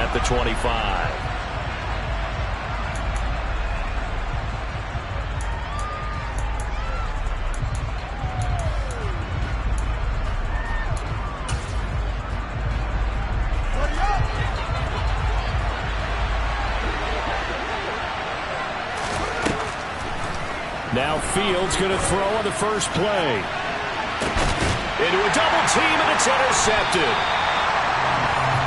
at the 25. Now Fields going to throw on the first play. Into a double team, and it's intercepted.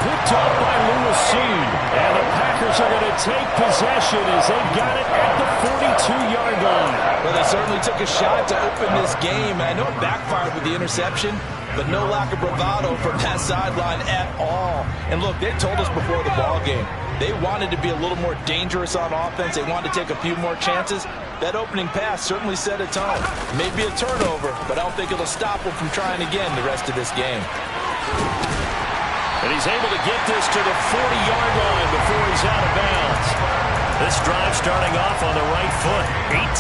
Picked up by Lewis. And the Packers are going to take possession as they've got it at the 42-yard line. Well, they certainly took a shot to open this game. I know it backfired with the interception, but no lack of bravado from that sideline at all. And look, they told us before the ball game, they wanted to be a little more dangerous on offense. They wanted to take a few more chances. That opening pass certainly set a tone. Maybe a turnover, but I don't think it'll stop them from trying again the rest of this game. And he's able to get this to the 40-yard line before he's out of bounds. This drive starting off on the right foot,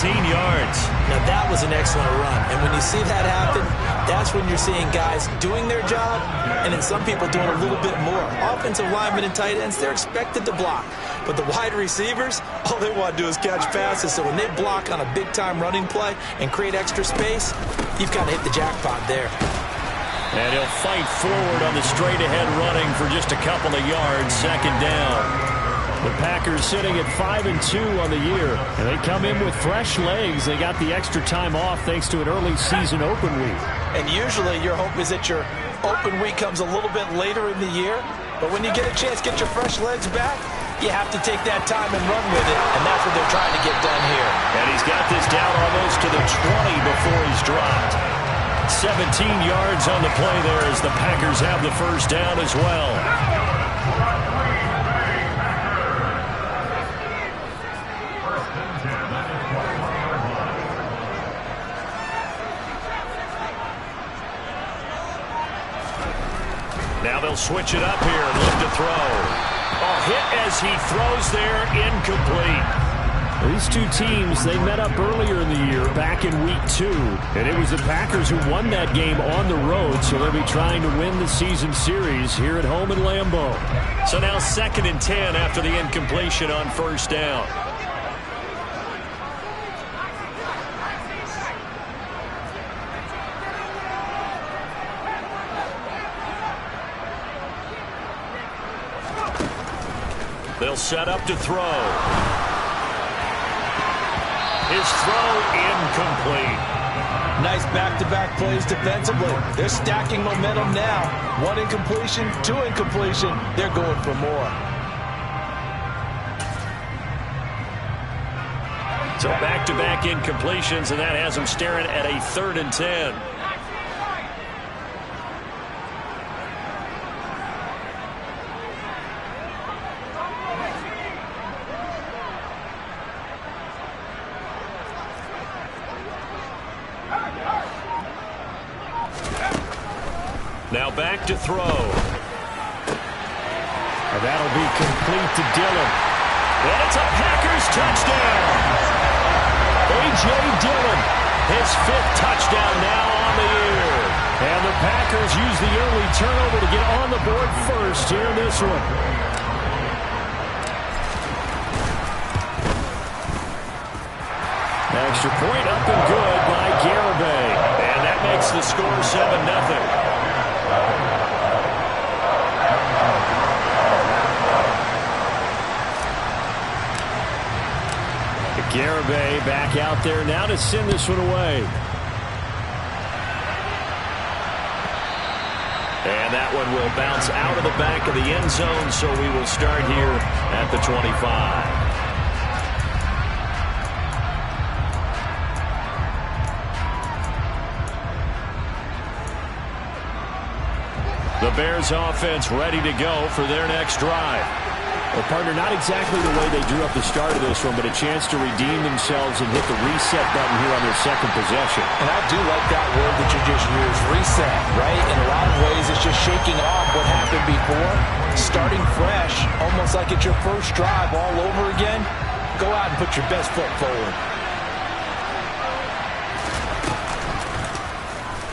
18 yards. Now that was an excellent run. And when you see that happen, that's when you're seeing guys doing their job and then some people doing a little bit more. Offensive linemen and tight ends, they're expected to block. But the wide receivers, all they want to do is catch passes. So when they block on a big-time running play and create extra space, you've got to hit the jackpot there. And he'll fight forward on the straight-ahead running for just a couple of yards, second down. The Packers sitting at 5-2 on the year, and they come in with fresh legs. They got the extra time off thanks to an early season open week. And usually your hope is that your open week comes a little bit later in the year, but when you get a chance to get your fresh legs back, you have to take that time and run with it, and that's what they're trying to get done here. And he's got this down almost to the 20 before he's dropped. 17 yards on the play there as the Packers have the first down as well. Now they'll switch it up here and look to throw. A hit as he throws there, incomplete. These two teams, they met up earlier in the year, back in week 2, and it was the Packers who won that game on the road, so they'll be trying to win the season series here at home in Lambeau. So now 2nd and 10 after the incompletion on first down. They'll set up to throw. His throw incomplete. Nice back-to-back plays defensively. They're stacking momentum now. 1 incompletion, 2 incompletion. They're going for more. So back-to-back incompletions, and that has them staring at a 3rd and 10. Now back to throw. And that'll be complete to Dillon. And it's a Packers touchdown. A.J. Dillon, his 5th touchdown now on the year. And the Packers use the early turnover to get on the board first here in this one. Extra point up and good by Garibay. And that makes the score 7-0. Garibay back out there now to send this one away. And that one will bounce out of the back of the end zone, so we will start here at the 25. The Bears offense ready to go for their next drive. Well, partner, not exactly the way they drew up the start of this one, but a chance to redeem themselves and hit the reset button here on their 2nd possession. And I do like that word that you just used, reset, right? In a lot of ways, it's just shaking off what happened before, starting fresh, almost like it's your first drive all over again. Go out and put your best foot forward.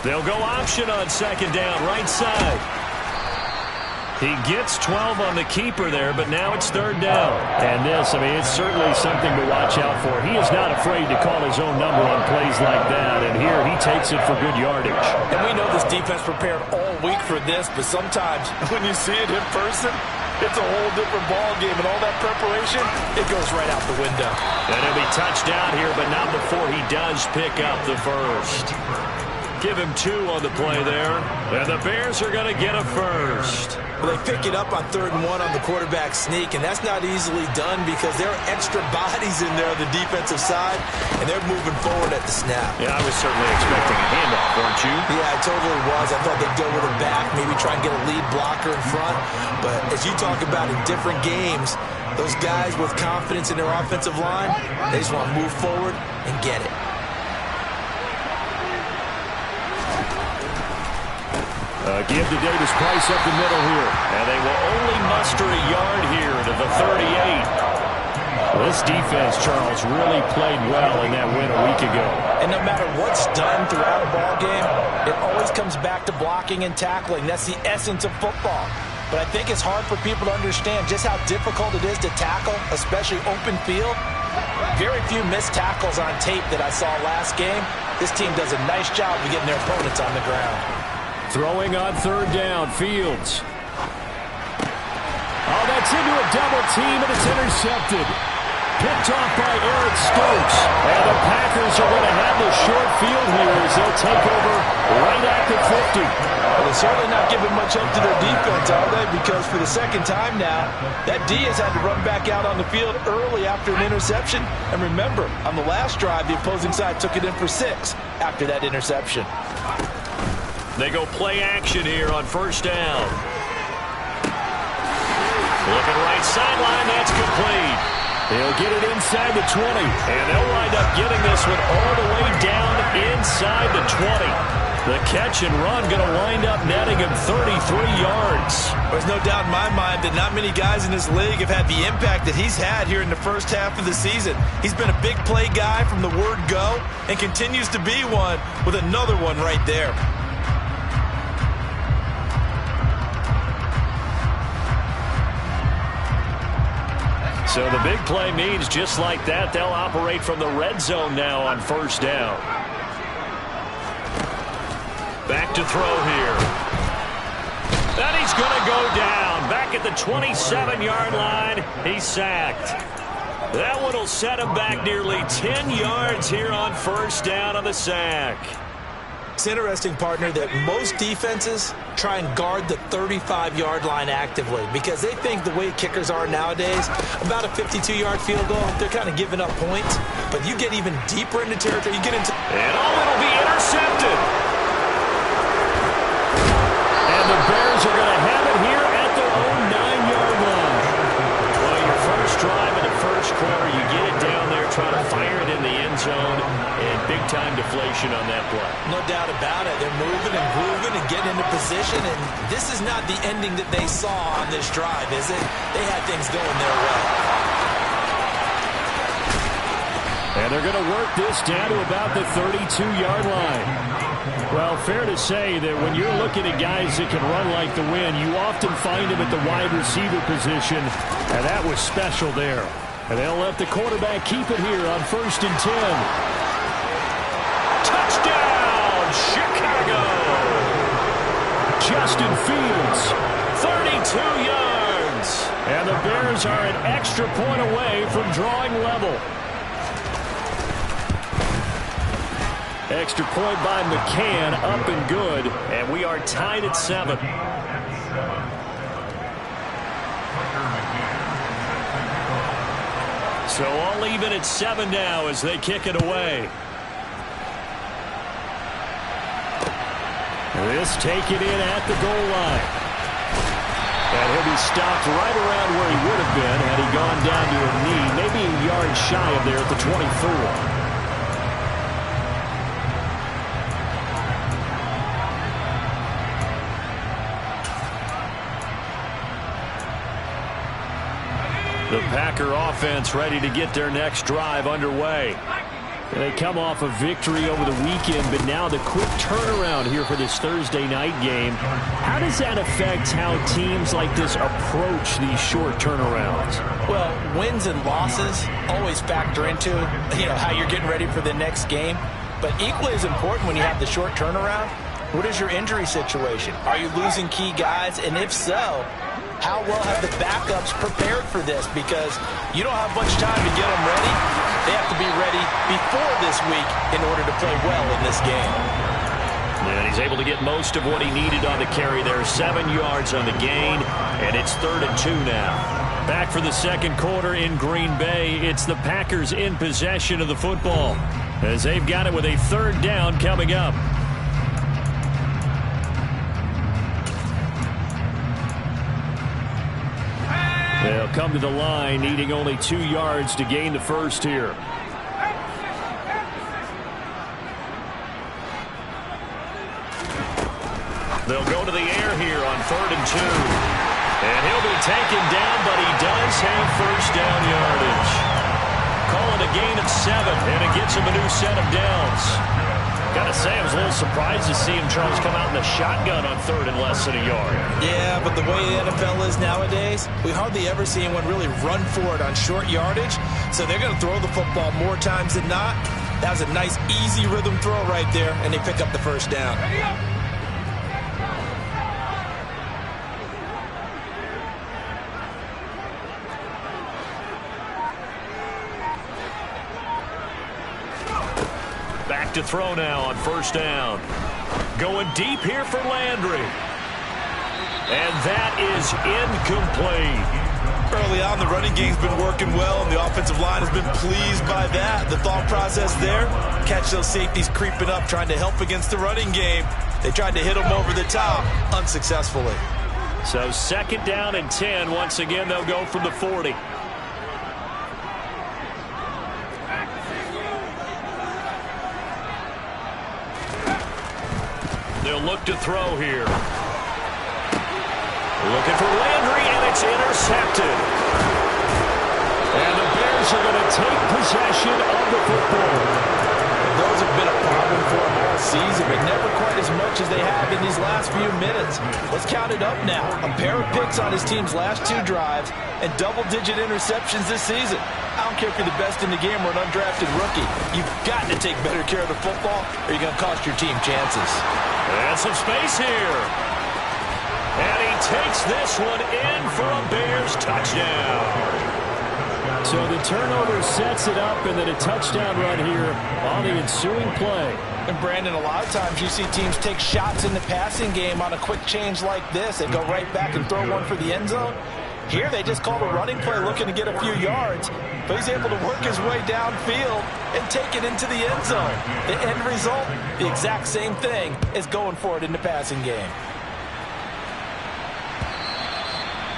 They'll go option on 2nd down, right side. He gets 12 on the keeper there, but now it's third down. And this, I mean, it's certainly something to watch out for. He is not afraid to call his own number on plays like that, and here he takes it for good yardage. And we know this defense prepared all week for this, but sometimes when you see it in person, it's a whole different ball game, and all that preparation, it goes right out the window. And he'll be touched down here, but not before he does pick up the first. Give him 2 on the play there, and the Bears are going to get a first. Well, they pick it up on 3rd and 1 on the quarterback sneak, and that's not easily done because there are extra bodies in there on the defensive side, and they're moving forward at the snap. Yeah, I was certainly expecting a handoff, weren't you? Yeah, I totally was. I thought they'd go with it back, maybe try and get a lead blocker in front. But as you talk about in different games, those guys with confidence in their offensive line, they just want to move forward and get it. Give to Davis Price up the middle here. And they will only muster a yard here to the 38. This defense, Charles, really played well in that win a week ago. And no matter what's done throughout a ball game, it always comes back to blocking and tackling. That's the essence of football. But I think it's hard for people to understand just how difficult it is to tackle, especially open field. Very few missed tackles on tape that I saw last game. This team does a nice job of getting their opponents on the ground. Throwing on 3rd down, Fields. Oh, that's into a double team, and it's intercepted. Picked off by Eric Stokes. And the Packers are going to have the short field here as they'll take over right at the 50. Well, they're certainly not giving much up to their defense, are they? Because for the second time now, that D has had to run back out on the field early after an interception. And remember, on the last drive, the opposing side took it in for 6 after that interception. They go play action here on 1st down. Looking right sideline, that's complete. He'll get it inside the 20. And they'll wind up getting this one all the way down inside the 20. The catch and run going to wind up netting him 33 yards. There's no doubt in my mind that not many guys in this league have had the impact that he's had here in the first half of the season. He's been a big play guy from the word go and continues to be one with another one right there. So the big play means just like that, they'll operate from the red zone now on 1st down. Back to throw here. And he's going to go down. Back at the 27-yard line, he's sacked. That one will set him back nearly 10 yards here on 1st down on the sack. It's interesting, partner, that most defenses try and guard the 35-yard line actively because they think the way kickers are nowadays, about a 52-yard field goal, they're kind of giving up points. But you get even deeper into territory, you get into... And it'll be intercepted. And the Bears are going to have it here at their own 9-yard line. Well, your first drive in the first quarter, you get it down there, try to fire it in the end zone, and big-time deflation on that play. No doubt about it. They're moving and grooving and getting into position, and this is not the ending that they saw on this drive, is it? They had things going their way. And they're going to work this down to about the 32-yard line. Well, fair to say that when you're looking at guys that can run like the wind, you often find them at the wide receiver position, and that was special there. And they'll let the quarterback keep it here on 1st and 10. Touchdown, Chicago! Justin Fields, 32 yards. And the Bears are an extra point away from drawing level. Extra point by McCann, up and good. And we are tied at 7. So all even at 7 now as they kick it away. This taken in at the goal line. And he'll be stopped right around where he would have been had he gone down to a knee, maybe a yard shy of there at the 24. The Packer offense ready to get their next drive underway. They come off a victory over the weekend, but now the quick turnaround here for this Thursday night game. How does that affect how teams like this approach these short turnarounds? Well, wins and losses always factor into, how you're getting ready for the next game. But equally as important when you have the short turnaround, what is your injury situation? Are you losing key guys? And if so, how well have the backups prepared for this? Because you don't have much time to get them ready. They have to be ready before this week in order to play well in this game. And he's able to get most of what he needed on the carry there. 7 yards on the gain, and it's 3rd and 2 now. Back for the second quarter in Green Bay. It's the Packers in possession of the football as they've got it with a 3rd down coming up. They'll come to the line, needing only 2 yards to gain the first here. They'll go to the air here on 3rd and 2. And he'll be taken down, but he does have first down yardage. Calling a gain of 7, and it gets him a new set of downs. Gotta say, I was a little surprised to see him, Charles, come out in the shotgun on 3rd and less than a yard. Yeah, but the way the NFL is nowadays, we hardly ever see anyone really run for it on short yardage. So they're going to throw the football more times than not. That was a nice, easy rhythm throw right there, and they pick up the first down. Back to throw now on 1st down. Going deep here for Landry. And that is incomplete. Early on, the running game's been working well, and the offensive line has been pleased by that. The thought process there, catch those safeties creeping up, trying to help against the running game. They tried to hit them over the top, unsuccessfully. So 2nd down and 10. Once again, they'll go from the 40. They'll look to throw here. Looking for Landry, and it's intercepted. And the Bears are going to take possession of the football. Those have been a problem for them all season, but never quite as much as they have in these last few minutes. Let's count it up now. A pair of picks on his team's last 2 drives and double-digit interceptions this season. I don't care if you're the best in the game or an undrafted rookie. You've got to take better care of the football or you're going to cost your team chances. And some space here. And he takes this one in for a Bears touchdown. So the turnover sets it up, and then a touchdown run here on the ensuing play. And Brandon, a lot of times you see teams take shots in the passing game on a quick change like this. They go right back and throw one for the end zone. Here they just called a running play looking to get a few yards, but he's able to work his way downfield and take it into the end zone. The end result, the exact same thing as going for it in the passing game.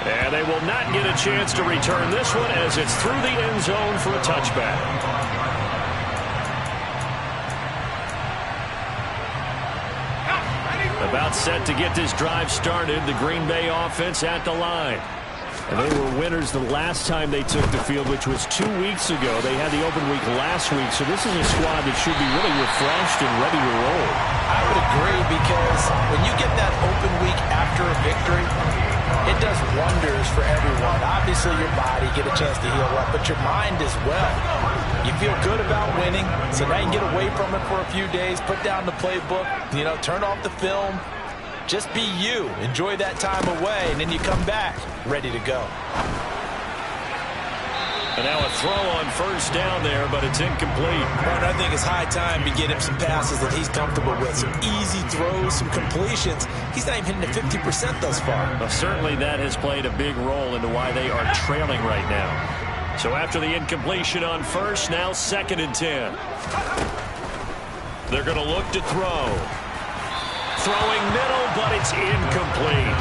And they will not get a chance to return this one as it's through the end zone for a touchback. About set to get this drive started, the Green Bay offense at the line. And they were winners the last time they took the field, which was 2 weeks ago. They had the open week last week, so this is a squad that should be really refreshed and ready to roll. I would agree, because when you get that open week after a victory, it does wonders for everyone. Obviously, your body, get a chance to heal up, but your mind as well. You feel good about winning, so now you can get away from it for a few days, put down the playbook, turn off the film. Just be you. Enjoy that time away, and then you come back ready to go. And now a throw on 1st down there, but it's incomplete. But I think it's high time to get him some passes that he's comfortable with. Some easy throws, some completions. He's not even hitting the 50% thus far. Well, certainly that has played a big role into why they are trailing right now. So after the incompletion on 1st, now 2nd and 10. They're going to look to throw. Throwing middle, but it's incomplete.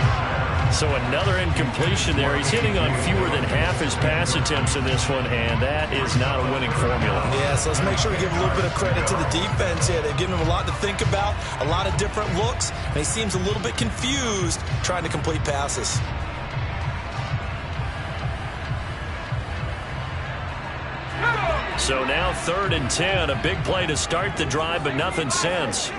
So another incompletion there. He's hitting on fewer than half his pass attempts in this one, and that is not a winning formula. Yeah, so let's make sure we give a little bit of credit to the defense here. They've given him a lot to think about, a lot of different looks, and he seems a little bit confused trying to complete passes. So now 3rd and 10, a big play to start the drive, but nothing since.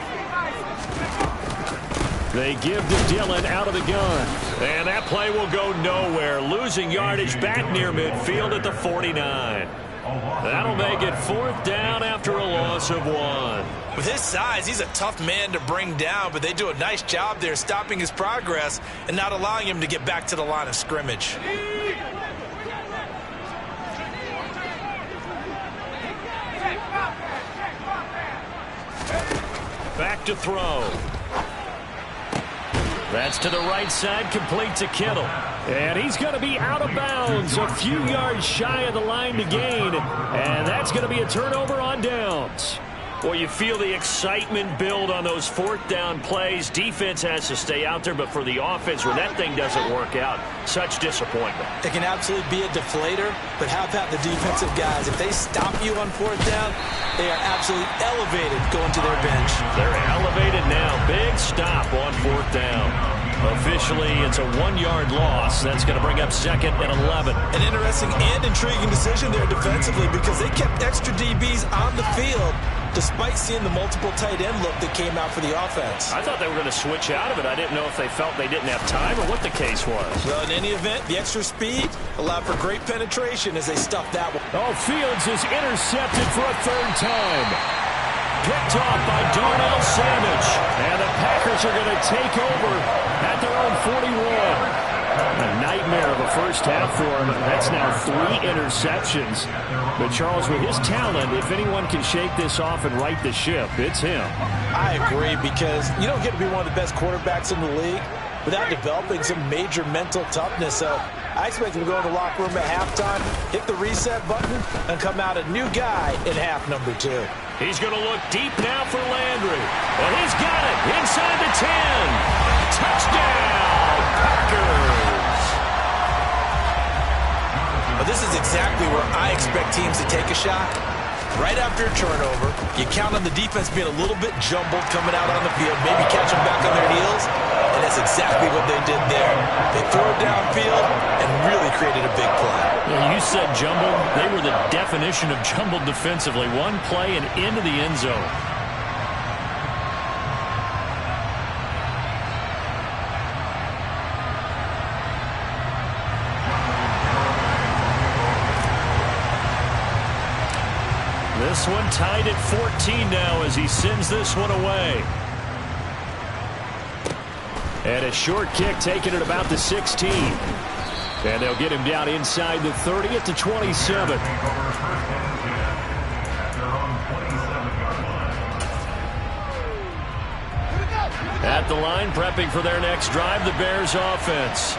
They give to Dillon out of the gun. And that play will go nowhere. Losing yardage back near midfield at the 49. That'll make it 4th down after a loss of 1. With his size, he's a tough man to bring down, but they do a nice job there stopping his progress and not allowing him to get back to the line of scrimmage. Back to throw. That's to the right side, complete to Kittle. And he's going to be out of bounds, a few yards shy of the line to gain. And that's going to be a turnover on downs. Well, you feel the excitement build on those 4th down plays. Defense has to stay out there, but for the offense, when that thing doesn't work out, such disappointment. It can absolutely be a deflator, but how about the defensive guys? If they stop you on 4th down, they are absolutely elevated going to their bench. They're elevated now. Big stop on 4th down. Officially, it's a 1-yard loss. That's going to bring up 2nd and 11. An interesting and intriguing decision there defensively because they kept extra DBs on the field despite seeing the multiple tight end look that came out for the offense. I thought they were going to switch out of it. I didn't know if they felt they didn't have time or what the case was. Well, in any event, the extra speed allowed for great penetration as they stuffed that one. Oh, Fields is intercepted for a 3rd time. Picked off by Darnell Savage. And the Packers are going to take over at their own 41. A nightmare of a first half for him. That's now 3 interceptions. But, Charles, with his talent, if anyone can shake this off and right the ship, it's him. I agree, because you don't get to be one of the best quarterbacks in the league without developing some major mental toughness. So I expect him to go to the locker room at halftime, hit the reset button, and come out a new guy in half number 2. He's going to look deep now for Landry. And he's got it inside the 10. Touchdown, Packers. Well, this is exactly where I expect teams to take a shot. Right after a turnover, you count on the defense being a little bit jumbled coming out on the field, maybe catch them back on their heels, and that's exactly what they did there. They threw it downfield and really created a big play. Yeah, you said jumbled. They were the definition of jumbled defensively. One play and into the end zone. This one tied at 14 now as he sends this one away. And a short kick taken at about the 16. And they'll get him down inside the 30 at the 27. At the line, prepping for their next drive, the Bears offense.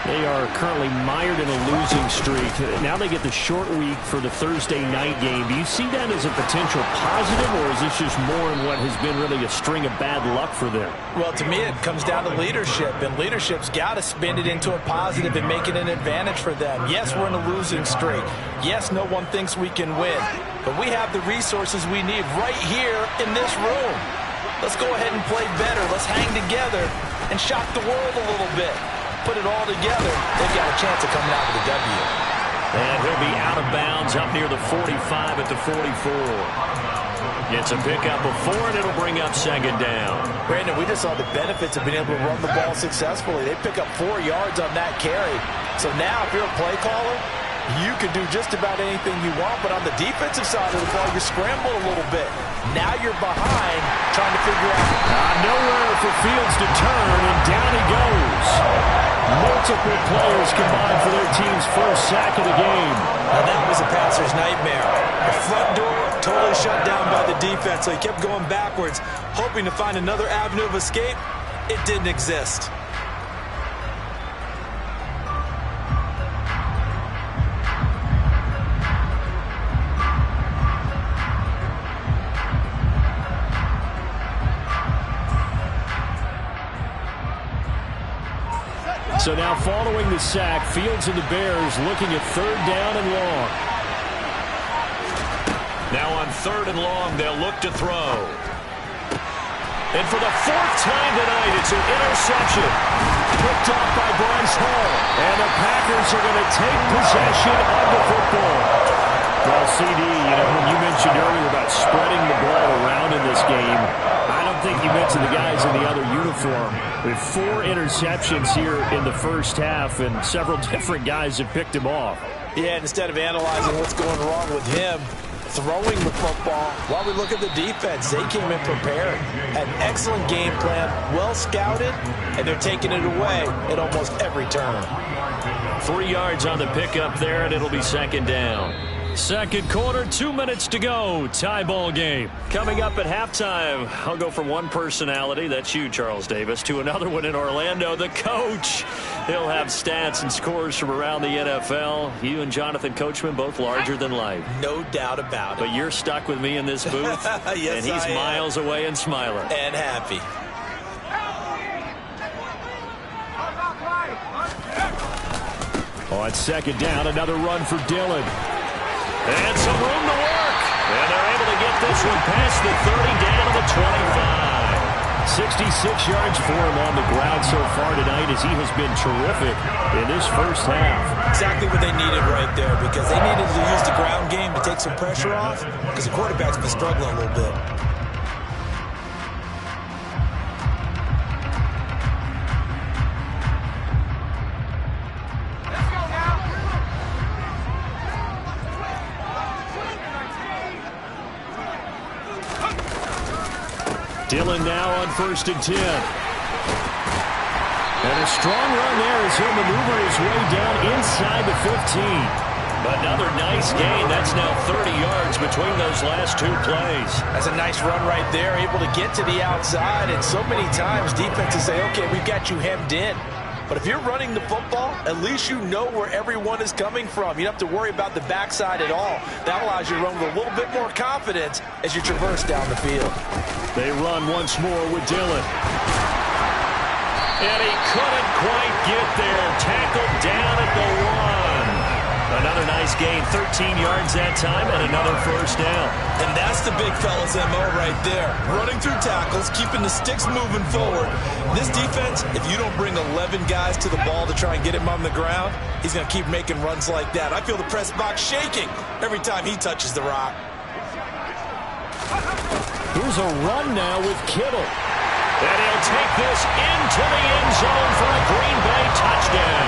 They are currently mired in a losing streak. Now they get the short week for the Thursday night game. Do you see that as a potential positive, or is this just more in what has been really a string of bad luck for them? Well, to me, it comes down to leadership, and leadership's got to spin it into a positive and make it an advantage for them. Yes, we're in a losing streak. Yes, no one thinks we can win, but we have the resources we need right here in this room. Let's go ahead and play better. Let's hang together and shock the world a little bit. Put it all together, they've got a chance of coming out with a W. And he'll be out of bounds up near the 45 at the 44. Gets a pickup of 4, and it'll bring up 2nd down. Brandon, we just saw the benefits of being able to run the ball successfully. They pick up 4 yards on that carry. So now, if you're a play caller, you can do just about anything you want, but on the defensive side of the ball, you're scrambling a little bit. Now you're behind, trying to figure out. Nowhere for Fields to turn, and down he goes. Multiple players combined for their team's first sack of the game. Now that was a passer's nightmare. The front door totally shut down by the defense, so he kept going backwards, hoping to find another avenue of escape. It didn't exist. So now following the sack, Fields and the Bears looking at 3rd down and long. Now on 3rd and long, they'll look to throw. And for the 4th time tonight, it's an interception. Picked off by Bryce Hall. And the Packers are going to take possession of the football. Well, CD, when you mentioned earlier about spreading the ball around in this game, I don't think you mentioned the guys in the other uniform. We have 4 interceptions here in the first half, and several different guys have picked him off. Yeah, instead of analyzing what's going wrong with him, throwing the football, while we look at the defense, they came in prepared. Had an excellent game plan, well scouted, and they're taking it away at almost every turn. 3 yards on the pickup there, and it'll be second down. Second quarter, 2 minutes to go. Tie ball game. Coming up at halftime, I'll go from one personality, that's you, Charles Davis, to another one in Orlando, the coach. He'll have stats and scores from around the NFL. You and Jonathan Coachman, both larger than life. No doubt about it. But you're stuck with me in this booth, yes, and he's miles away and smiling. And happy. On second down, another run for Dillon. And some room to work. And they're able to get this one past the 30, down to the 25. 66 yards for him on the ground so far tonight as he has been terrific in this first half. Exactly what they needed right there, because they needed to use the ground game to take some pressure off, because the quarterback's been struggling a little bit. Dillon now on 1st and 10. And a strong run there as he'll maneuver his way down inside the 15. Another nice gain. That's now 30 yards between those last 2 plays. That's a nice run right there, able to get to the outside. And so many times defenses say, okay, we've got you hemmed in. But if you're running the football, at least you know where everyone is coming from. You don't have to worry about the backside at all. That allows you to run with a little bit more confidence as you traverse down the field. They run once more with Dillon. And he couldn't quite get there. Tackled down at the 1. Another nice gain, 13 yards that time, and another first down. And that's the big fella's MO right there. Running through tackles, keeping the sticks moving forward. This defense, if you don't bring 11 guys to the ball to try and get him on the ground, he's going to keep making runs like that. I feel the press box shaking every time he touches the rock. Here's a run now with Kittle. And he'll take this into the end zone for a Green Bay touchdown.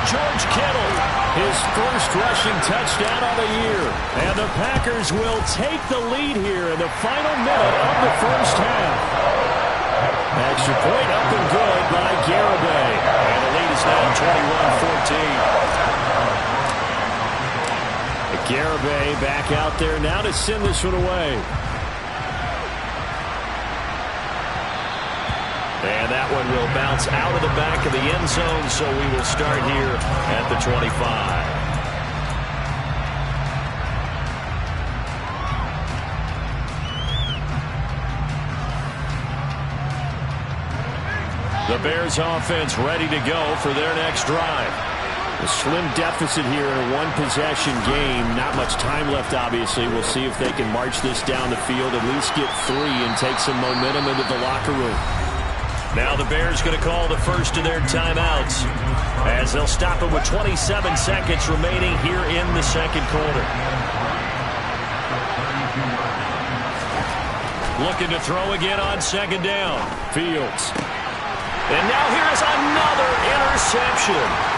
George Kittle, his first rushing touchdown of the year. And the Packers will take the lead here in the final minute of the first half. Extra point up and good by Garibay. And the lead is now 21-14. Garibay back out there now to send this one away. And that one will bounce out of the back of the end zone, so we will start here at the 25. The Bears offense ready to go for their next drive. A slim deficit here in a one-possession game. Not much time left, obviously. We'll see if they can march this down the field, at least get 3 and take some momentum into the locker room. Now the Bears going to call the first of their timeouts as they'll stop it with 27 seconds remaining here in the second quarter. Looking to throw again on second down. Fields. And now here is another interception.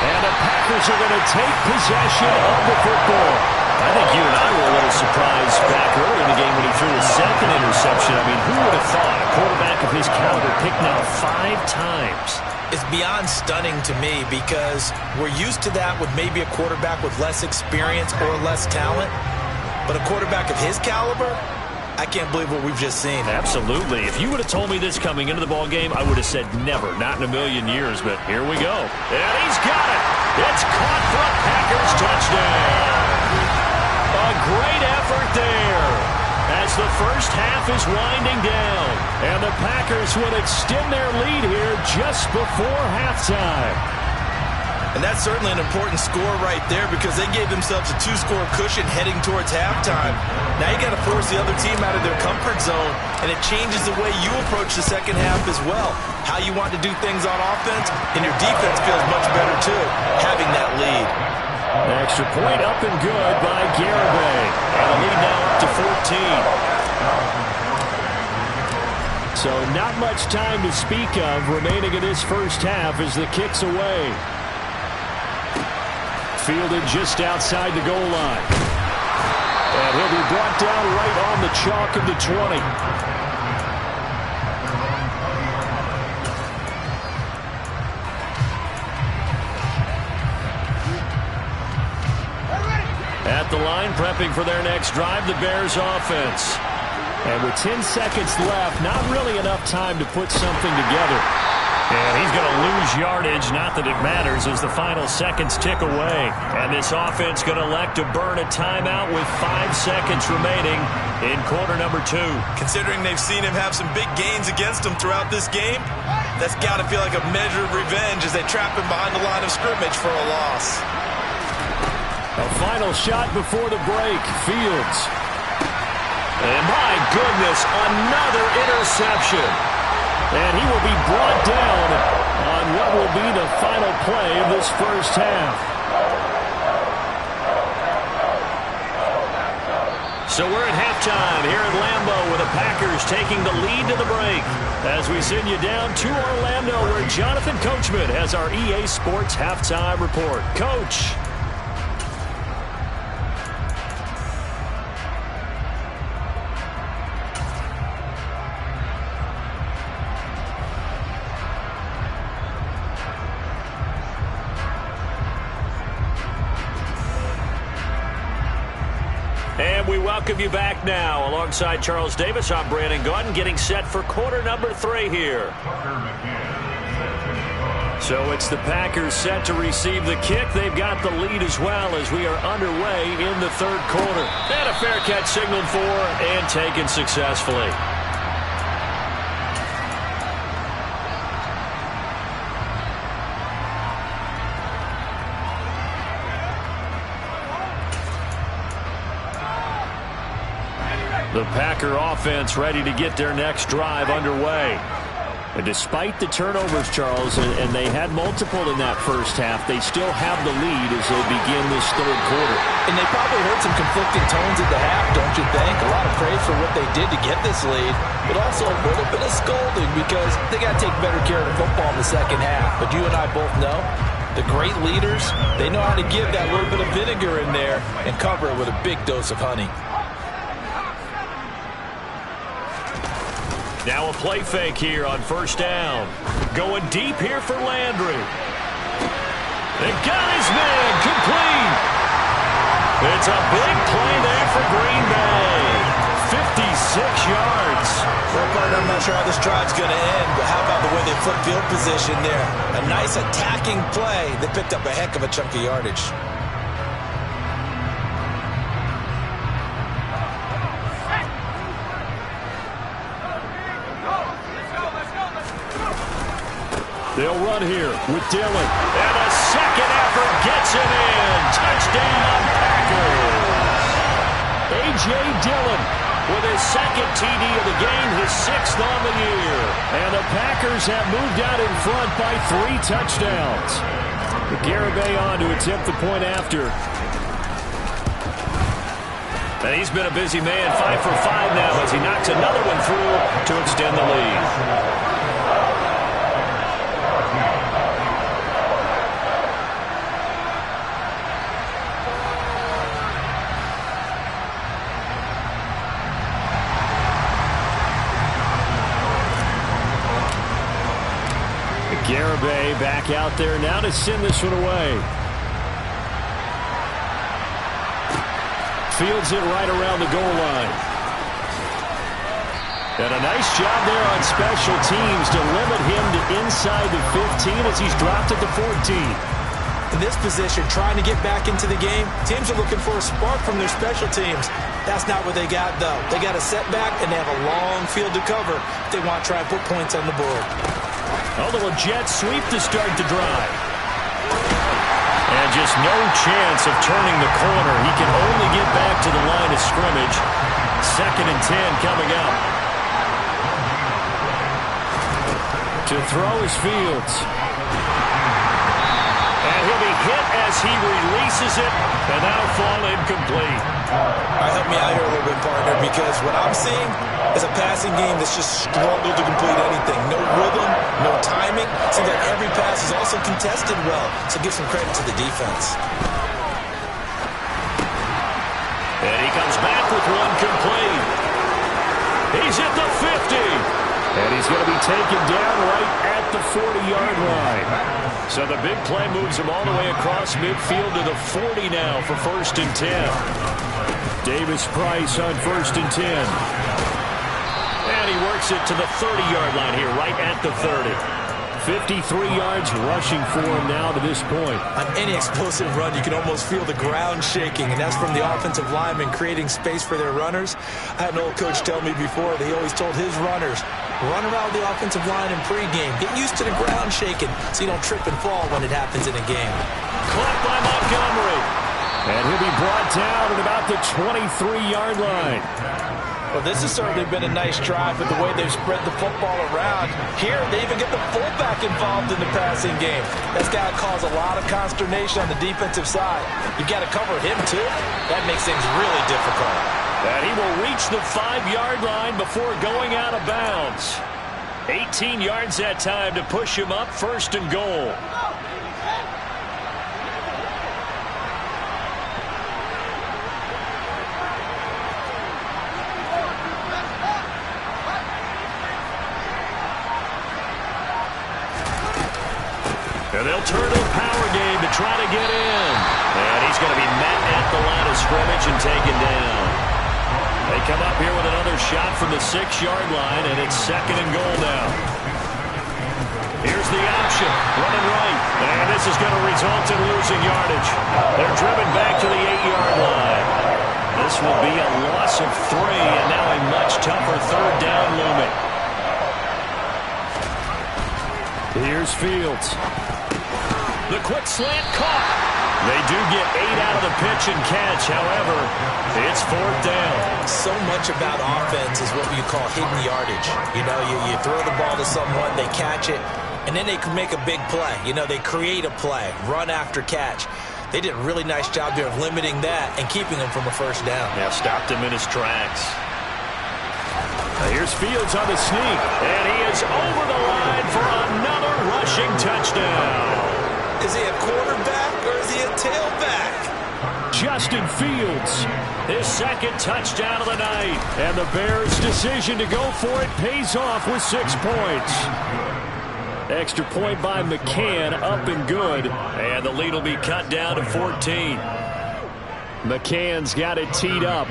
And the Packers are going to take possession of the football. I think you and I were a little surprised back early in the game when he threw his second interception. I mean, who would have thought a quarterback of his caliber picked now 5 times? It's beyond stunning to me because we're used to that with maybe a quarterback with less experience or less talent. But a quarterback of his caliber, I can't believe what we've just seen. Absolutely. If you would have told me this coming into the ball game, I would have said never, not in a million years. But here we go. And he's got it. It's caught for a Packers touchdown. A great effort there as the first half is winding down. And the Packers will extend their lead here just before halftime. And that's certainly an important score right there because they gave themselves a 2-score cushion heading towards halftime. Now you got to force the other team out of their comfort zone, and it changes the way you approach the second half as well. How you want to do things on offense, and your defense feels much better too, having that lead. Extra point up and good by Garibay. And the lead now up to 14. So not much time to speak of remaining in this first half as the kick's away. Fielded just outside the goal line. And he'll be brought down right on the chalk of the 20. At the line, prepping for their next drive, the Bears offense. And with 10 seconds left, not really enough time to put something together. And he's going to lose yardage, not that it matters, as the final seconds tick away. And this offense going to elect to burn a timeout with 5 seconds remaining in quarter number 2. Considering they've seen him have some big gains against them throughout this game, that's got to feel like a measure of revenge as they trap him behind the line of scrimmage for a loss. A final shot before the break. Fields. And my goodness, another interception. And he will be brought down on what will be the final play of this first half. So we're at halftime here at Lambeau with the Packers taking the lead to the break. As we send you down to Orlando where Jonathan Coachman has our EA Sports halftime report. Coach. And we welcome you back now. Alongside Charles Davis, I'm Brandon Gaudin, getting set for quarter number 3 here. So it's the Packers set to receive the kick. They've got the lead as well as we are underway in the third quarter. And a fair catch signaled for and taken successfully. The Packer offense ready to get their next drive underway. And despite the turnovers, Charles, and they had multiple in that first half, they still have the lead as they begin this third quarter. And they probably heard some conflicting tones at the half, don't you think? A lot of praise for what they did to get this lead, but also a little bit of scolding because they got to take better care of the football in the second half. But you and I both know the great leaders, they know how to give that little bit of vinegar in there and cover it with a big dose of honey. Now a play fake here on first down. Going deep here for Landry. They got his man complete. It's a big play there for Green Bay. 56 yards. Well, partner, I'm not sure how this drive's going to end, but how about the way they flip field position there? A nice attacking play. They picked up a heck of a chunk of yardage. They'll run here with Dillon. And a second effort gets him in. Touchdown, Packers. A.J. Dillon with his second TD of the game, his 6th on the year. And the Packers have moved out in front by 3 touchdowns. Garibay on to attempt the point after. And he's been a busy man, 5 for 5 now as he knocks another one through to extend the lead. Garibay back out there now to send this one away. Fields it right around the goal line. And a nice job there on special teams to limit him to inside the 15 as he's dropped at the 14. In this position, trying to get back into the game, teams are looking for a spark from their special teams. That's not what they got, though. They got a setback, and they have a long field to cover if they want to try and put points on the board. A little jet sweep to start the drive. And just no chance of turning the corner. He can only get back to the line of scrimmage. 2nd and 10 coming up. To throw is Fields. And he'll be hit as he releases it, and now fall incomplete. All right, help me out here a little bit, partner, because what I'm seeing is a passing game that's just struggled to complete anything. No rhythm, no timing. Seems like every pass is also contested well, so give some credit to the defense. And he comes back with one complete. He's at the 50. And he's going to be taken down right at the 40-yard line. So the big play moves him all the way across midfield to the 40 now for 1st and 10. Davis Price on 1st and 10. And he works it to the 30-yard line here, right at the 30. 53 yards rushing for him now to this point. On any explosive run, you can almost feel the ground shaking, and that's from the offensive linemen creating space for their runners. I had an old coach tell me before, they always told his runners, run around the offensive line in pregame. Get used to the ground shaking so you don't trip and fall when it happens in a game. Caught by Montgomery. And he'll be brought down at about the 23-yard line. Well, this has certainly been a nice drive with the way they've spread the football around. Here, they even get the fullback involved in the passing game. That's got to cause a lot of consternation on the defensive side. You've got to cover him, too. That makes things really difficult. And he will reach the 5-yard line before going out of bounds. 18 yards that time to push him up, 1st and goal. And they'll turn to the power game to try to get in. And he's going to be met at the line of scrimmage and taken down. They come up here with another shot from the 6-yard line, and it's 2nd and goal now. Here's the option, running right. And this is going to result in losing yardage. They're driven back to the 8-yard line. This will be a loss of 3, and now a much tougher 3rd down looming. Here's Fields. The quick slant caught. They do get 8 out of the pitch and catch. However, it's 4th down. So much about offense is what you call hidden yardage. You know, you throw the ball to someone, they catch it, and then they can make a big play. You know, they create a play, run after catch. They did a really nice job there of limiting that and keeping him from a 1st down. Yeah, stopped him in his tracks. Here's Fields on the sneak, and he is over the line for another rushing touchdown. Is he a quarterback or is he a tailback? Justin Fields. His 2nd touchdown of the night. And the Bears' decision to go for it pays off with 6 points. Extra point by McCann, up and good. And the lead will be cut down to 14. McCann's got it teed up.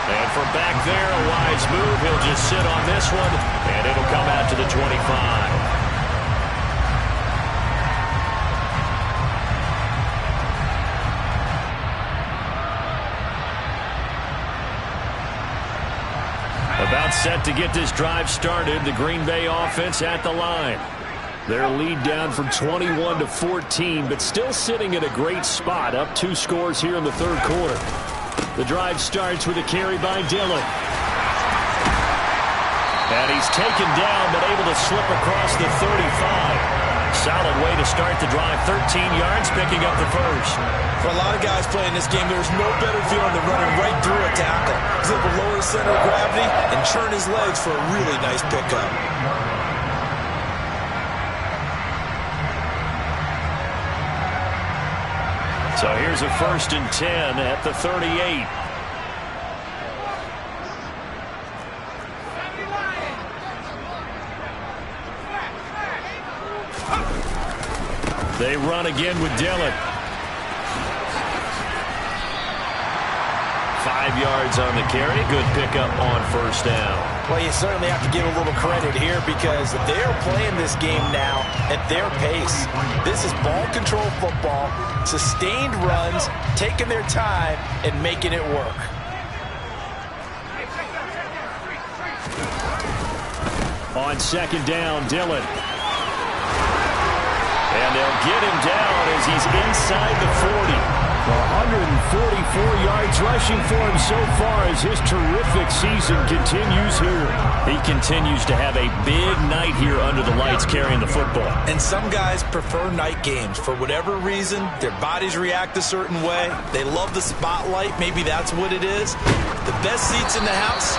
And from back there, a wise move. He'll just sit on this one, and it'll come out to the 25. About set to get this drive started. The Green Bay offense at the line. Their lead down from 21 to 14, but still sitting at a great spot. Up 2 scores here in the 3rd quarter. The drive starts with a carry by Dillon. And he's taken down, but able to slip across the 35. Solid way to start the drive. 13 yards, picking up the 1st. For a lot of guys playing this game, there's no better feeling than running right through a tackle. He's able to lower his center of gravity and churn his legs for a really nice pickup. So here's a 1st and 10 at the 38. They run again with Dillon. 5 yards on the carry. Good pickup on 1st down. Well, you certainly have to give a little credit here because they're playing this game now at their pace. This is ball control football, sustained runs, taking their time, and making it work. On 2nd down, Dillon. And they'll get him down as he's inside the 40. 144 yards rushing for him so far as his terrific season continues here. He continues to have a big night here under the lights carrying the football. And some guys prefer night games. For whatever reason, their bodies react a certain way. They love the spotlight. Maybe that's what it is. The best seats in the house,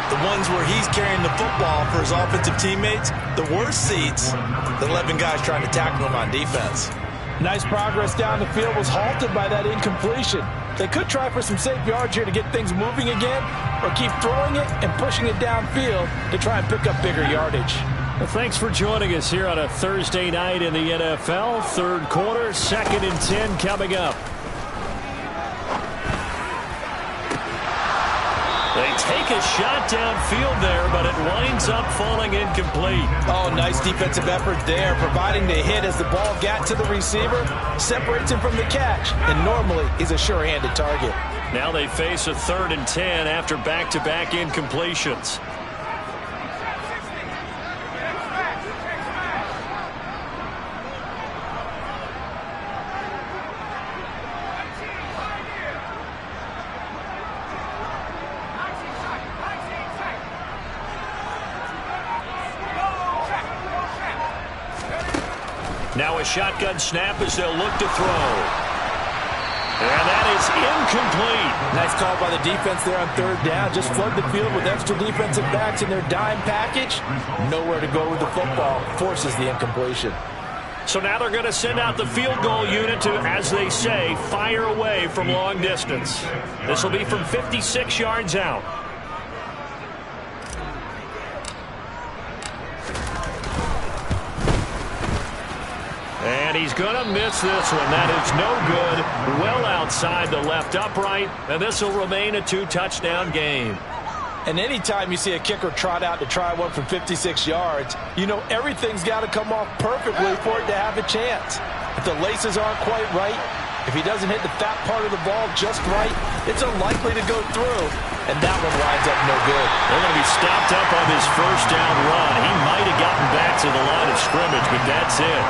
the ones where he's carrying the football for his offensive teammates. The worst seats, the 11 guys trying to tackle him on defense. Nice progress down the field was halted by that incompletion. They could try for some safe yards here to get things moving again, or keep throwing it and pushing it downfield to try and pick up bigger yardage. Well, thanks for joining us here on a Thursday night in the NFL. Third quarter, 2nd and 10 coming up. They take a shot downfield there, but it winds up falling incomplete. Oh, nice defensive effort there, providing the hit as the ball got to the receiver, separates him from the catch, and normally he's a sure-handed target. Now they face a 3rd and 10 after back-to-back incompletions. Now a shotgun snap as they'll look to throw. And that is incomplete. Nice call by the defense there on 3rd down. Just flood the field with extra defensive backs in their dime package. Nowhere to go with the football. Forces the incompletion. So now they're going to send out the field goal unit to, as they say, fire away from long distance. This will be from 56 yards out. And he's going to miss this one. That is no good. Well outside the left upright. And this will remain a 2-touchdown game. And anytime you see a kicker trot out to try one from 56 yards, you know everything's got to come off perfectly for it to have a chance. If the laces aren't quite right, if he doesn't hit the fat part of the ball just right, it's unlikely to go through. And that one winds up no good. They're going to be stopped up on his 1st down run. He might have gotten back to the line of scrimmage, but that's it.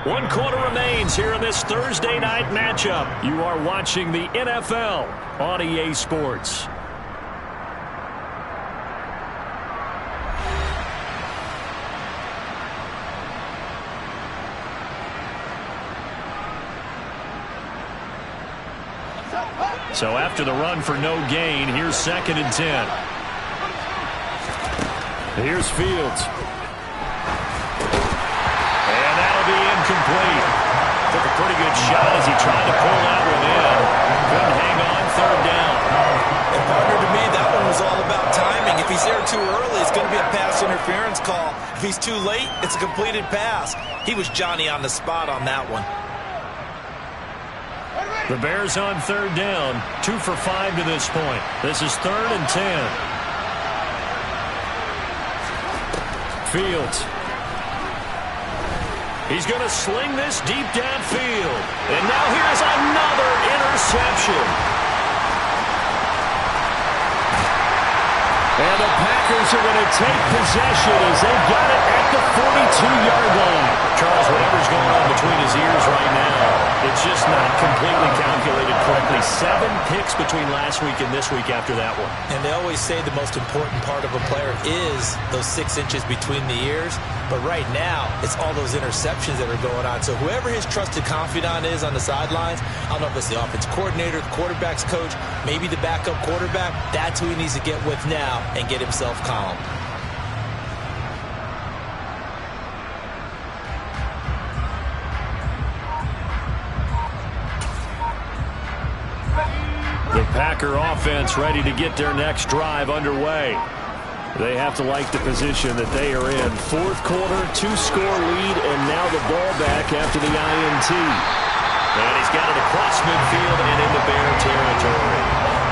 1 quarter remains here in this Thursday night matchup. You are watching the NFL on EA Sports. So after the run for no gain, here's 2nd and 10. Here's Fields. Incomplete. Took a pretty good shot as he tried to pull that one in. Couldn't hang on 3rd down. And partner, to me, that one was all about timing. If he's there too early, it's going to be a pass interference call. If he's too late, it's a completed pass. He was Johnny on the spot on that one. The Bears on 3rd down. 2 for 5 to this point. This is 3rd and 10. Fields. He's going to sling this deep downfield. And now here's another interception. And the Packers are going to take possession as they've got it at the 42-yard line. Charles, whatever's going on between his ears right now, it's just not completely calculated correctly. 7 picks between last week and this week after that one. And they always say the most important part of a player is those 6 inches between the ears. But right now, it's all those interceptions that are going on. So whoever his trusted confidant is on the sidelines, I don't know if it's the offense coordinator, the quarterback's coach, maybe the backup quarterback, that's who he needs to get with now and get himself calm. The Packer offense ready to get their next drive underway. They have to like the position that they are in. 4th quarter, 2-score lead, and now the ball back after the INT. And he's got it across midfield and into Bear territory.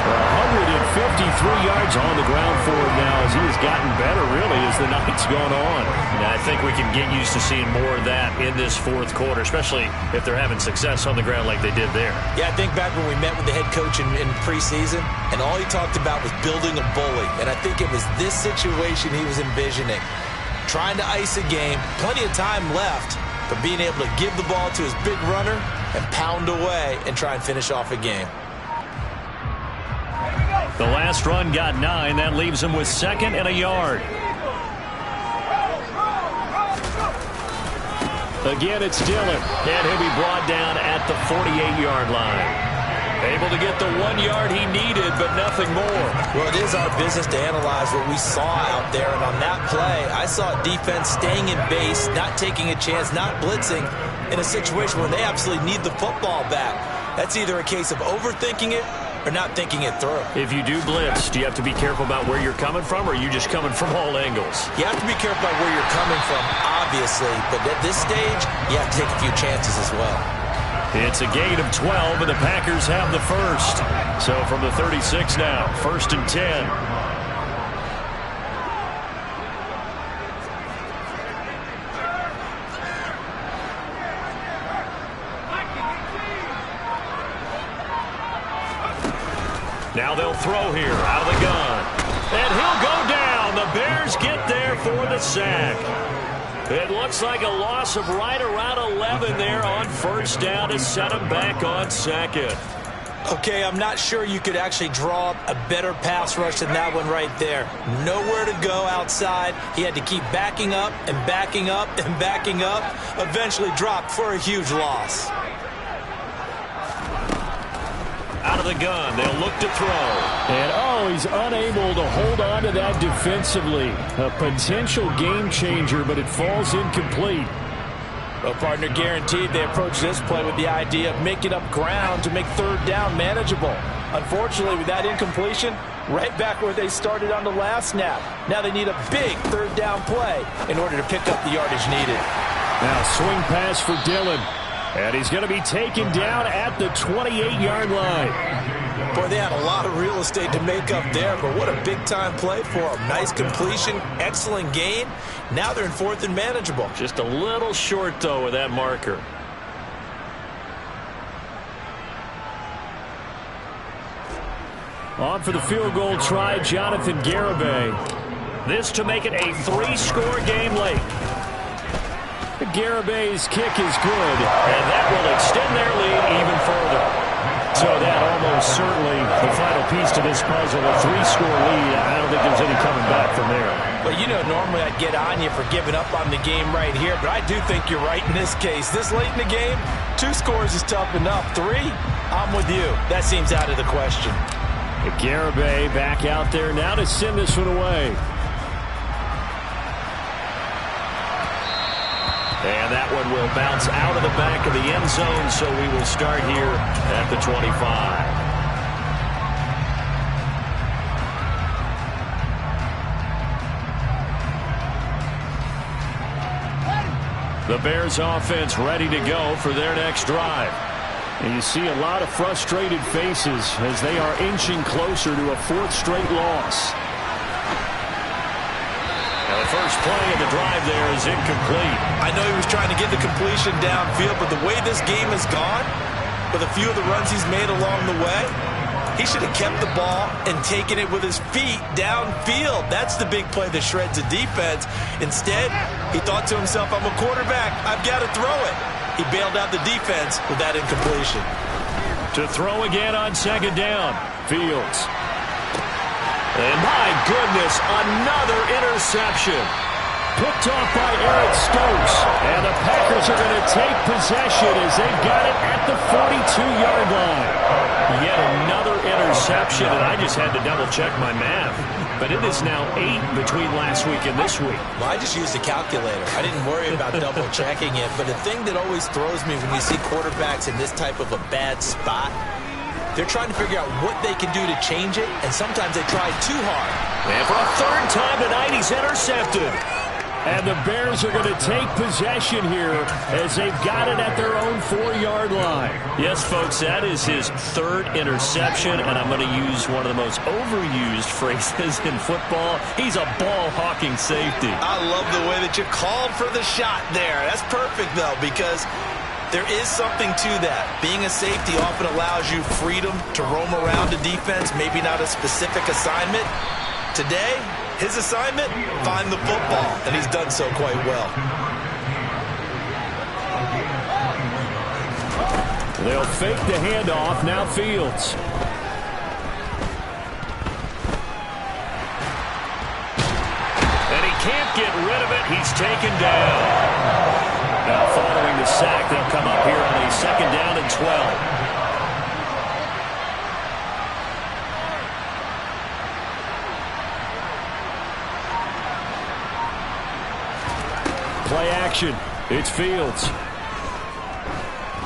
153 yards on the ground for him now as he has gotten better, really, as the night's gone on. And I think we can get used to seeing more of that in this 4th quarter, especially if they're having success on the ground like they did there. Yeah, I think back when we met with the head coach in preseason, and all he talked about was building a bully. And I think it was this situation he was envisioning. Trying to ice a game, plenty of time left, but being able to give the ball to his big runner and pound away and try and finish off a game. The last run got 9. That leaves him with 2nd and a yard. Again, it's Dillon, and he'll be brought down at the 48-yard line. Able to get the 1 yard he needed, but nothing more. Well, it is our business to analyze what we saw out there, and on that play, I saw defense staying in base, not taking a chance, not blitzing, in a situation where they absolutely need the football back. That's either a case of overthinking it or not thinking it through. If you do blitz, do you have to be careful about where you're coming from, or are you just coming from all angles? You have to be careful about where you're coming from, obviously, but at this stage, you have to take a few chances as well. It's a gain of 12, and the Packers have the first. So from the 36 now, 1st and 10. Now they'll throw here out of the gun. And he'll go down. The Bears get there for the sack. It looks like a loss of right around 11 there on 1st down to set him back on 2nd. Okay, I'm not sure you could actually draw up a better pass rush than that one right there. Nowhere to go outside. He had to keep backing up and backing up and backing up. Eventually dropped for a huge loss. Out of the gun, they'll look to throw. And he's unable to hold on to that defensively. A potential game changer, but it falls incomplete. Well, partner, guaranteed they approach this play with the idea of making up ground to make 3rd down manageable. Unfortunately, with that incompletion, right back where they started on the last snap. Now they need a big 3rd down play in order to pick up the yardage needed. Now swing pass for Dillon. And he's going to be taken down at the 28-yard line. Boy, they had a lot of real estate to make up there, but what a big-time play for him. Nice completion, excellent gain. Now they're in 4th and manageable. Just a little short, though, with that marker. On for the field goal try, Jonathan Garibay. This to make it a 3-score game late. Garibay's kick is good, and that will extend their lead even further. So that almost certainly the final piece to this puzzle, a 3-score lead. I don't think there's any coming back from there. Well, you know, normally I'd get on you for giving up on the game right here, but I do think you're right in this case. This late in the game, 2 scores is tough enough. 3, I'm with you. That seems out of the question. Garibay back out there now to send this one away. And that one will bounce out of the back of the end zone, so we will start here at the 25. The Bears offense ready to go for their next drive. And you see a lot of frustrated faces as they are inching closer to a 4th straight loss. The first play of the drive there is incomplete. I know he was trying to get the completion downfield, but the way this game has gone, with a few of the runs he's made along the way, he should have kept the ball and taken it with his feet downfield. That's the big play that shreds the defense. Instead, he thought to himself, I'm a quarterback, I've got to throw it. He bailed out the defense with that incompletion. To throw again on 2nd down, Fields. And my goodness, another interception. Picked off by Eric Stokes. And the Packers are going to take possession as they've got it at the 42-yard line. Yet another interception, and I just had to double-check my math. But it is now 8 between last week and this week. Well, I just used a calculator. I didn't worry about double-checking it. But the thing that always throws me when you see quarterbacks in this type of a bad spot, they're trying to figure out what they can do to change it, and sometimes they try too hard. And for a 3rd time tonight, he's intercepted. And the Bears are going to take possession here as they've got it at their own 4-yard line. Yes, folks, that is his 3rd interception, and I'm going to use one of the most overused phrases in football. He's a ball-hawking safety. I love the way that you called for the shot there. That's perfect, though, because there is something to that. Being a safety often allows you freedom to roam around the defense, maybe not a specific assignment. Today, his assignment, find the football, and he's done so quite well. They'll fake the handoff. Now Fields. And he can't get rid of it. He's taken down. Now following the sack, they'll come up here on a 2nd down and 12. Play action. It's Fields.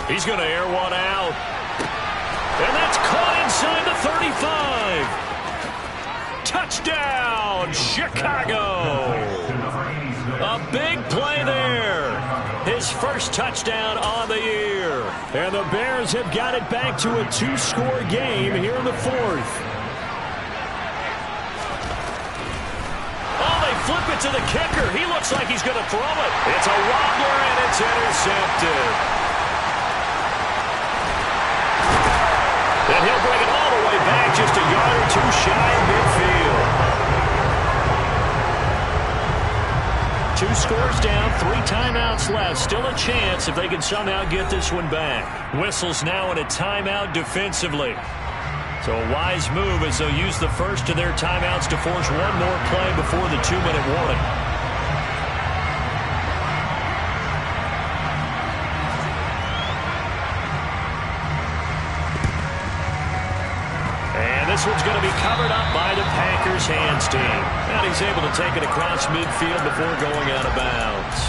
He's going to air one out. And that's caught inside the 35. Touchdown, Chicago. A big play there. His first touchdown on the year. And the Bears have got it back to a 2-score game here in the 4th. Flip it to the kicker. He looks like he's going to throw it. It's a wobbler, and it's intercepted. And he'll bring it all the way back just a yard or two shy of midfield. 2 scores down, 3 timeouts left. Still a chance if they can somehow get this one back. Whistles now in a timeout defensively. So a wise move as they'll use the first of their timeouts to force one more play before the 2-minute warning. And this one's going to be covered up by the Packers hands team. And he's able to take it across midfield before going out of bounds.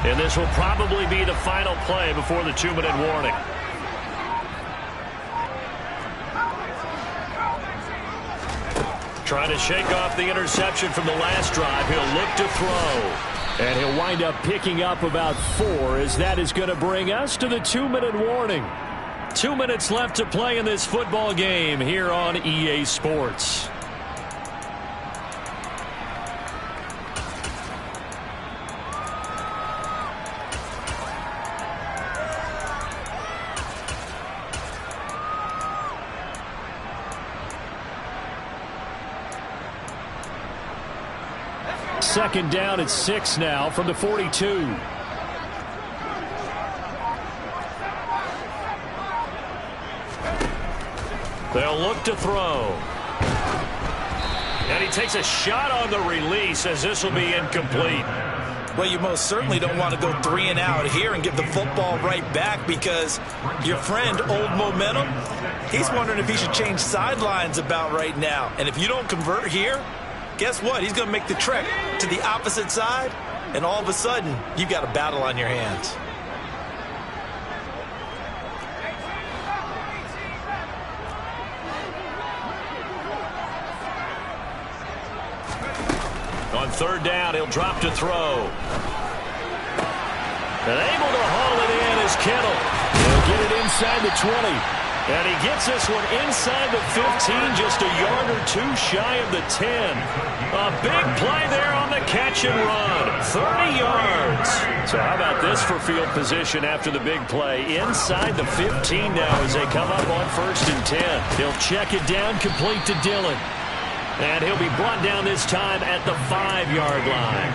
And this will probably be the final play before the 2-minute warning. Trying to shake off the interception from the last drive. He'll look to throw. And he'll wind up picking up about 4 as that is going to bring us to the 2-minute warning. 2 minutes left to play in this football game here on EA Sports. Second down at 6 now from the 42. They'll look to throw. And he takes a shot on the release as this will be incomplete. Well, you most certainly don't want to go 3 and out here and give the football right back because your friend, Old Momentum, he's wondering if he should change sidelines about right now. And if you don't convert here, guess what? He's going to make the trek to the opposite side, and all of a sudden, you've got a battle on your hands. On 3rd down, he'll drop to throw. And able to haul it in is Kittle. He'll get it inside the 20. And he gets this one inside the 15, just a yard or 2 shy of the 10. A big play there on the catch and run. 30 yards. So how about this for field position after the big play? Inside the 15 now as they come up on 1st and 10. He'll check it down, complete to Dillon. And he'll be brought down this time at the 5-yard line.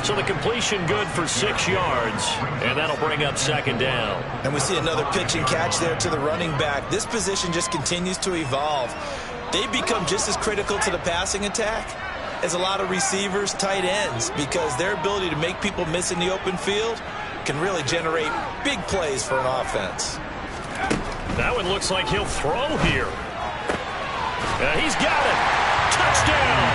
So the completion good for 6 yards, and that'll bring up 2nd down. And we see another pitch and catch there to the running back. This position just continues to evolve. They've become just as critical to the passing attack as a lot of receivers, tight ends, because their ability to make people miss in the open field can really generate big plays for an offense. That one looks like he'll throw here. He's got it. Touchdown.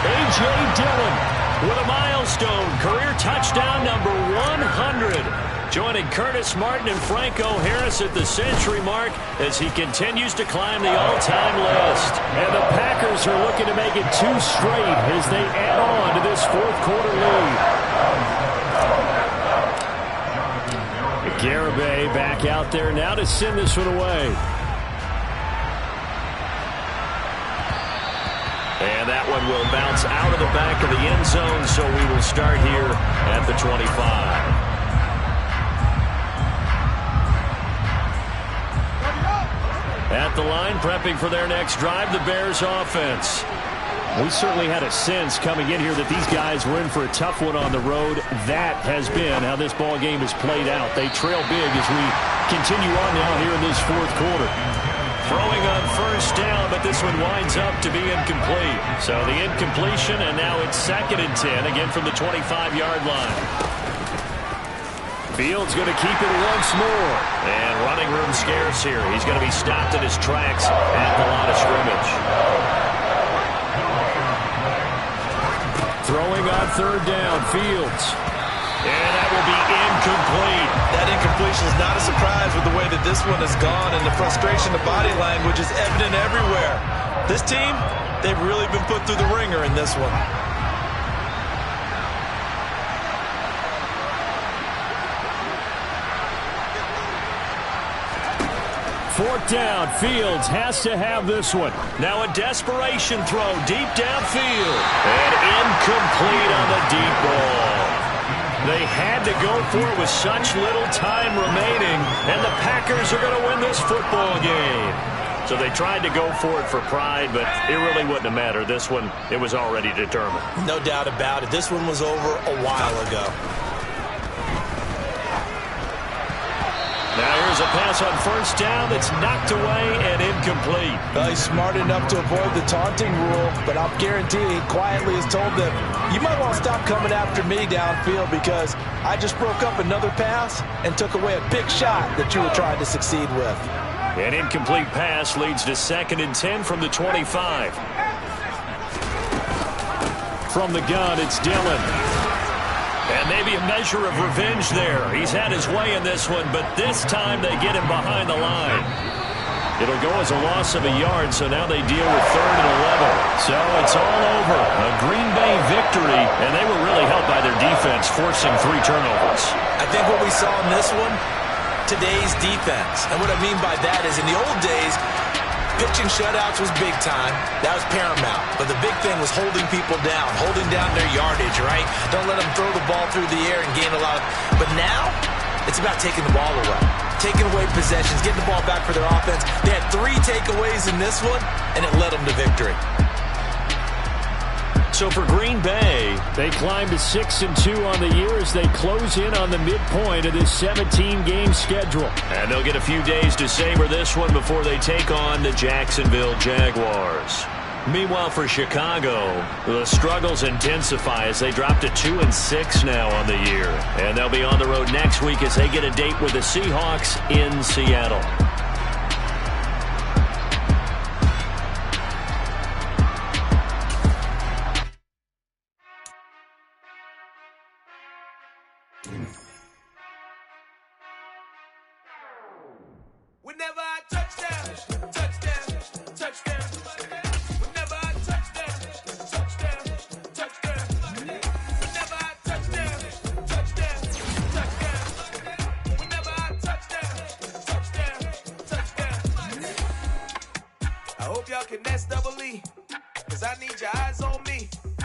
A.J. Dillon with a milestone, career touchdown number 100. Joining Curtis Martin and Franco Harris at the century mark as he continues to climb the all-time list. And the Packers are looking to make it 2 straight as they add on to this 4th quarter lead. Garibay back out there now to send this one away. And that one will bounce out of the back of the end zone, so we will start here at the 25. At the line, prepping for their next drive, the Bears offense. We certainly had a sense coming in here that these guys were in for a tough one on the road. That has been how this ball game has played out. They trail big as we continue on now here in this fourth quarter. Throwing on first down, but this one winds up to be incomplete. So the incompletion, and now it's 2nd and 10, again from the 25-yard line. Fields going to keep it once more. And running room scarce here. He's going to be stopped in his tracks at the line of scrimmage. Throwing on 3rd down, Fields. And that will be incomplete. That incompletion is not a surprise with the way that this one has gone, and the frustration, the body language is evident everywhere. This team, they've really been put through the ringer in this one. 4th down, Fields has to have this one. Now a desperation throw deep downfield. And incomplete on the deep ball. They had to go for it with such little time remaining, and the Packers are going to win this football game. So they tried to go for it for pride, but it really wouldn't have mattered. This one, it was already determined. No doubt about it. This one was over a while ago. Now here's a pass on first down that's knocked away and incomplete. Well, he's smart enough to avoid the taunting rule, but I'll guarantee he quietly has told them, you might want to stop coming after me downfield because I just broke up another pass and took away a big shot that you were trying to succeed with. An incomplete pass leads to 2nd and 10 from the 25. From the gun, it's Dillon. And maybe a measure of revenge there. He's had his way in this one, but this time they get him behind the line. It'll go as a loss of a yard, so now they deal with 3rd and 11. So it's all over. A Green Bay victory, and they were really helped by their defense, forcing 3 turnovers. I think what we saw in this one, today's defense. And what I mean by that is in the old days, pitching shutouts was big time. That was paramount. But the big thing was holding people down, holding down their yardage, right? Don't let them throw the ball through the air and gain a lot. But now, it's about taking the ball away. Taking away possessions, getting the ball back for their offense. They had 3 takeaways in this one, and it led them to victory. So for Green Bay, they climb to 6-2 on the year as they close in on the midpoint of this 17-game schedule. And they'll get a few days to savor this one before they take on the Jacksonville Jaguars. Meanwhile, for Chicago, the struggles intensify as they drop to 2-6 now on the year. And they'll be on the road next week as they get a date with the Seahawks in Seattle. Whenever I touchdown, touchdown, touchdown. Whenever I touchdown, touchdown, touchdown. Whenever I touchdown, touchdown, touchdown. Whenever I touchdown, touchdown. I hope y'all can nest double E, 'cause I need your eyes on me.